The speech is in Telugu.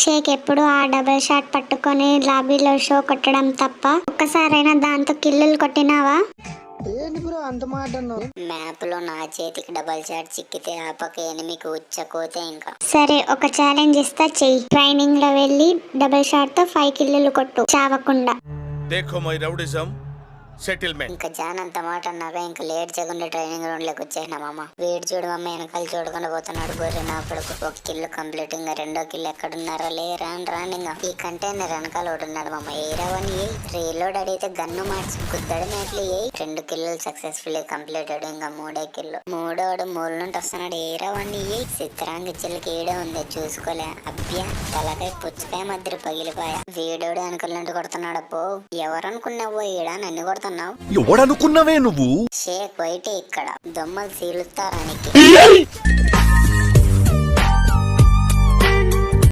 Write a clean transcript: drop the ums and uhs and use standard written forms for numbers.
షేక్ ఎప్పుడు ఆ డబుల్ షాట్ పట్టుకొని లాబీలో షో కొట్టడం తప్ప ఒక్కసారైనా దాంతో కిల్లులు కొట్టినావా? మ్యాప్ లో నా చేతికి డబల్ షాట్ చిక్కితే ఆ పక్క ఎనిమికి ఉచ్చకోతే ఇంకా. సరే, ఒక ఛాలెంజ్ ఇస్తా, చెయ్యి. ట్రైనింగ్ లో వెళ్ళి డబల్ షాట్ తో 5 కిల్లులు కొట్టు చావకుండా. ఇంకా జాన్ అంత మాట అన్నాక ఇంకా లేట్ చేయకుండా ట్రైనింగ్ రౌండ్ లోకి వచ్చేసినామమ్మ. వేడి చూడమమ్మ, వెనకాల చూడకుండా పోతున్నాడు గొర్రె నా కొడుకు. ఒక కిల్లు కంప్లీట్. ఇంకా రెండో కిల్లు ఎక్కడున్నారో రాండి ఇంకా. ఈ కంటైనర్ వెనకాల ఒకటి ఉన్నాడు మమ్మ. ఏరావని రీలోడ్ అడిగితే గన్ను మార్చి గుద్దడి మేట్లు 2 కిల్లులు సక్సెస్ఫుల్ కంప్లీటెడ్. ఇంకా మూడో కిల్లు. మూడోడు మూల నుండి వస్తున్నాడు. ఏరావని చిత్రాంగి చిల్లికి ఏడే ఉంది చూసుకోలే. అబ్బా తలకాయ పుచ్చకాయ మధ్య పగిలిపోయా. వీడోడు వెనకాల నుండి కొడుతున్నాడు. పో, ఎవరనుకున్నావో ఈడా నన్ను కొడుతున్నావు. ఎవడనుకున్నావే నువ్వు? షేక్ వైటే ఇక్కడ దొమ్మలు సీలుతారానికి.